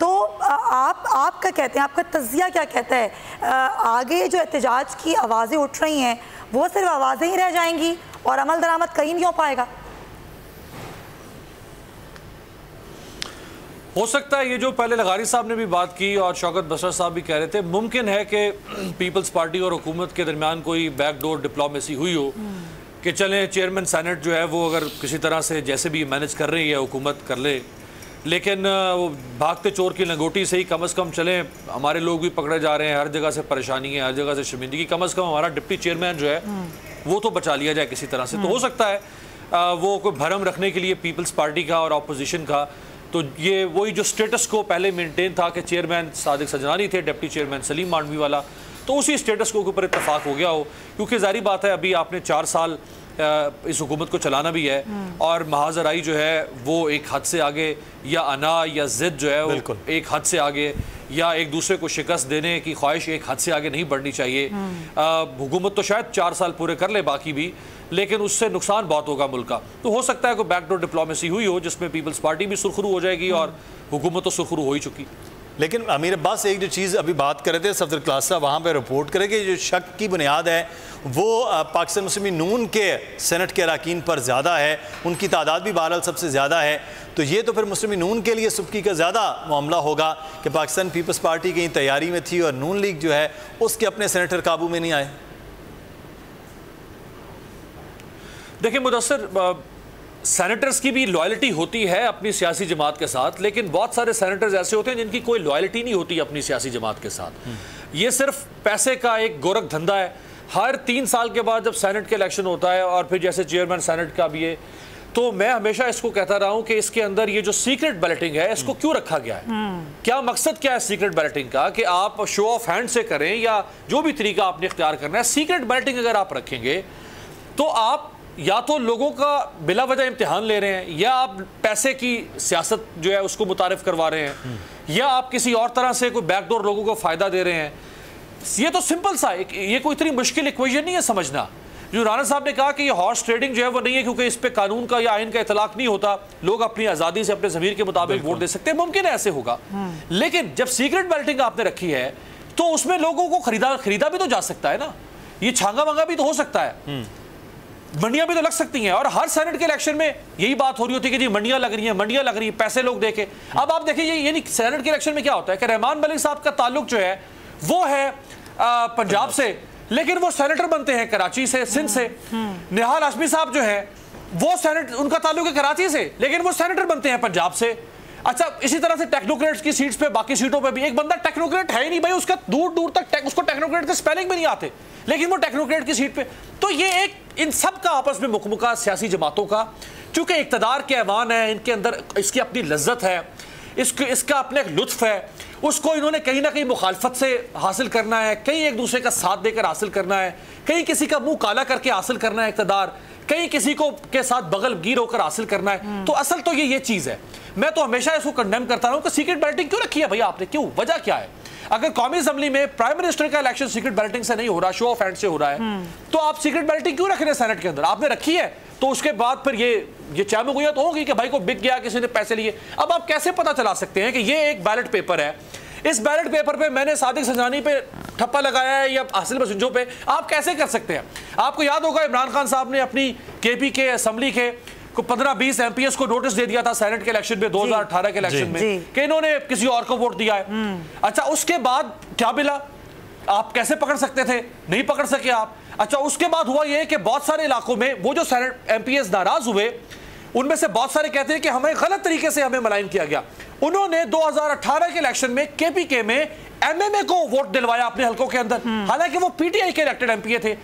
تو آپ کا کہتے ہیں, آپ کا تجزیہ کیا کہتا ہے, آگے جو احتجاج کی آوازیں اٹھ رہی ہیں وہ صرف آوازیں ہی رہ جائیں گی اور عمل درآمد کہیں نہیں ہو پائے گا؟ ہو سکتا ہے یہ جو پہلے لغاری صاحب نے بھی بات کی اور شوکت بسر صاحب بھی کہہ رہے تھے, ممکن ہے کہ پیپلز پارٹی اور حکومت کے درمیان کوئی بیک ڈور ڈپلومیسی ہوئی ہو کہ چلیں چیئرمین سینٹ جو ہے وہ اگر کسی طرح سے جیسے بھی مینج کر رہی ہے حکومت کر لے, لیکن وہ بھاگتے چور کی لنگوٹی سے ہی کم از کم چلیں, ہمارے لوگ بھی پکڑے جا رہے ہیں, ہر جگہ سے پریشانی ہے, ہر جگہ سے شرمندگی, کم از کم ہمارا ڈپٹی چیئرمین جو ہے وہ تو بچا لیا جائے کسی طرح سے. تو ہو سکتا ہے وہ کوئی بھرم رکھنے کے لیے پیپلز پارٹی کا اور اپوزیشن کا, تو یہ وہی جو سٹیٹس کو پہلے مینٹین تھا کہ چیئرمین صادق سجنانی تھے, ڈپٹی چیئرمین سلیم مانڈوی والا, تو اسی سٹیٹس کو اوپر اتفاق ہو گیا ہو. کیونکہ ظاہری بات ہے ابھی آپ نے 4 سال اس حکومت کو چلانا بھی ہے, اور محاذ رائی جو ہے وہ ایک حد سے آگے, یا انا یا ضد جو ہے وہ ایک حد سے آگے, یا ایک دوسرے کو شکست دینے کی خواہش ایک حد سے آگے نہیں بڑھنی چاہیے. حکومت تو شاید 4 سال پورے کر لے باقی بھی, لیکن اس سے نقصان بہت ہوگا ملک کا. تو ہو سکتا ہے کوئی بیک ڈور ڈپلومیسی ہوئی ہو جس میں پیپلز پارٹی بھی سرخرو ہو جائے گی اور حکومت تو سرخرو ہو ہی چکی. لیکن امیر عباس ایک جو چیز ابھی بات کر رہے تھے صفدر کلاس صاحب وہاں پہ رپورٹ کرے کہ جو شک کی بنیاد ہے وہ پاکستان مسلم نون کے سینٹ کے اراکین پر زیادہ ہے, ان کی تعداد بھی بہرحال سب سے زیادہ ہے. تو یہ تو پھر مسلم نون کے لیے سبکی کا زیادہ معاملہ ہوگا کہ پاکستان پیپلز پارٹی کی تیاری میں تھی اور نون لیگ جو ہے اس کے اپنے سینیٹر قابو میں نہیں آئے. دیکھیں مدثر, سینیٹرز کی بھی لائلٹی ہوتی ہے اپنی سیاسی جماعت کے ساتھ, لیکن بہت سارے سینیٹرز ایسے ہوتے ہیں جن کی کوئی لائلٹی نہیں ہوتی اپنی سیاسی جماعت کے ساتھ. یہ صرف پیسے کا ایک گورکھ دھندا ہے. ہر 3 سال کے بعد جب سینٹ کے الیکشن ہوتا ہے اور پھر جیسے چیئرمین سینٹ کا بھی ہے, تو میں ہمیشہ اس کو کہتا رہا ہوں کہ اس کے اندر یہ جو سیکرٹ بیلٹنگ ہے اس کو کیوں رکھا گیا ہے, کیا مقصد کیا ہے سیکرٹ بیلٹنگ کا, کہ آپ شو آف ہینڈ سے کریں یا جو بھی طریقہ آپ نے اختیار کرنا ہے. سیکرٹ بیلٹنگ اگر آپ رکھیں گے تو آپ یا تو لوگوں کا بلا وجہ امتحان لے رہے ہیں, یا آپ پیسے کی سیاست جو ہے اس کو متعارف کروا رہے ہیں, یا آپ کسی اور طرح سے کوئی بیک ڈور لوگوں کو فائدہ دے رہے ہیں. یہ تو سمپل سا, یہ کوئی اتنی مشکل ایکویشن نہیں ہے سمجھنا. جو رانا صاحب نے کہا کہ یہ ہارس ٹریڈنگ جو ہے وہ نہیں ہے کیونکہ اس پہ قانون کا یا آئین کا اطلاق نہیں ہوتا, لوگ اپنی آزادی سے اپنے ضمیر کے مطابق ووٹ دے سکتے ہیں, ممکن ہے ایسے ہوگا. لیکن جب سیکرٹ بیلٹنگ آپ نے رکھی ہے تو اس میں لوگوں کو خریدا بھی تو جا سکتا ہے نا, یہ چھانگا منگا بھی تو ہو سکتا ہے, منڈیاں بھی تو لگ سکتی ہیں. اور ہر سینٹ کے الیکشن میں یہی بات ہو رہی ہوتی ہے کہ جی منڈیاں لگ رہی ہیں, پیسے لوگ دے کے. اب آپ دیکھیں یعنی سینٹ کے الیکشن میں کیا ہوتا ہے کہ رحمان ملک صاحب کا تعلق جو ہے وہ ہے پنجاب سے, لیکن وہ سینیٹر بنتے ہیں کراچی سے, سندھ سے. نہال ہاشمی صاحب جو ہے وہ ان کا تعلق ہے کراچی سے, لیکن وہ سینیٹر بنتے ہیں پنجاب سے. اچھا اسی طرح سے ٹیکنوکریٹس کی سیٹس پہ, باقی سیٹوں پہ بھی ایک بندہ ٹیکنوکریٹ ہے ہی نہیں بھائی, اس کا دور تک اس کو ٹیکنوکریٹ کے سپیلنگ بھی نہیں آتے, لیکن وہ ٹیکنوکریٹ کی سیٹ پہ. تو یہ ایک ان سب کا آپس میں مکمکہ سیاسی جماعتوں کا, چونکہ اقتدار کے ایوان ہے, ان کے اندر اس کی اپنی لذت ہے, اس کا اپنا ایک لطف ہے, اس کو انہوں نے کہیں نہ کہیں مخالفت سے حاصل کرنا ہے, کہیں ایک دوسرے کا ساتھ دے کر حاصل کرنا ہے, کہیں کسی کا منہ کالا کر کے حاصل کرنا ہے اقتدار, کہیں کسی کو کے ساتھ بغل گیر ہو کر حاصل کرنا ہے. تو اصل تو یہ چیز ہے. میں تو ہمیشہ اس کو کنڈیم کرتا رہا ہوں کہ سیکرٹ بیلٹنگ کیوں رکھی ہے بھائی آپ نے, کیوں, وجہ کیا ہے؟ اگر قومی اسمبلی میں پرائم منسٹر کا الیکشن سیکرٹ بیلٹنگ سے نہیں ہو رہا, شو آف ہینڈ سے ہو رہا ہے, تو آپ سیکرٹ بیلٹنگ کیوں رکھ رہے ہیں سینٹ کے اندر؟ آپ نے رکھی ہے تو اس کے بعد پھر یہ چیمو گویا تو ہوگی کہ بھائی کو بک گیا, کسی نے پیسے لیے. اب آپ کیسے پتہ چلا سکتے ہیں کہ یہ ایک بیلٹ پیپر ہے, اس بیلٹ پیپر پہ میں نے صادق سجنانی پہ ٹھپا لگایا ہے یا حاصل مسنجوں پہ؟ آپ کیسے کر سکتے ہیں؟ آپ کو یاد ہوگا عمران خان صاحب نے اپنی کے پی کے اسمبلی کے 15-20 ایم پی ایس کو نوٹس دے دیا تھا سینٹ کے الیکشن میں 2018 کے الیکشن میں کہ انہوں نے کسی اور کو ووٹ دیا ہے. اچھا اس کے بعد کیا ملا؟ آپ کیسے پکڑ سکتے تھے؟ نہیں پکڑ سکے آپ. اچھا اس کے بعد ہوا یہ کہ بہت سارے علاقوں میں وہ جو سینٹ ایم پی ایس ناراض ہوئے, ان میں سے بہت سارے کہتے ہیں کہ ہمیں غلط طریقے سے ہمیں ملائن کیا گیا. انہوں نے 2018 کے الیکشن میں کے پی کے میں ایم ایم اے کو ووٹ دلوایا اپنے حلقوں کے اندر, حالانکہ وہ پی ٹی آئی کے الیکٹڈ ایم پی اے تھے.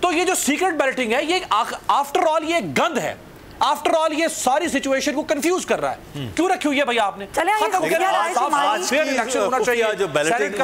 تو یہ جو سیکرٹ بیلٹنگ ہے یہ آفٹر آل یہ گند ہے, آفٹر آل یہ ساری سچویشن کو کنفیوز کر رہا ہے. کیوں رکھی ہوئی ہے بھائی آپ نے؟ ختم الیکشن ہونا چاہیے.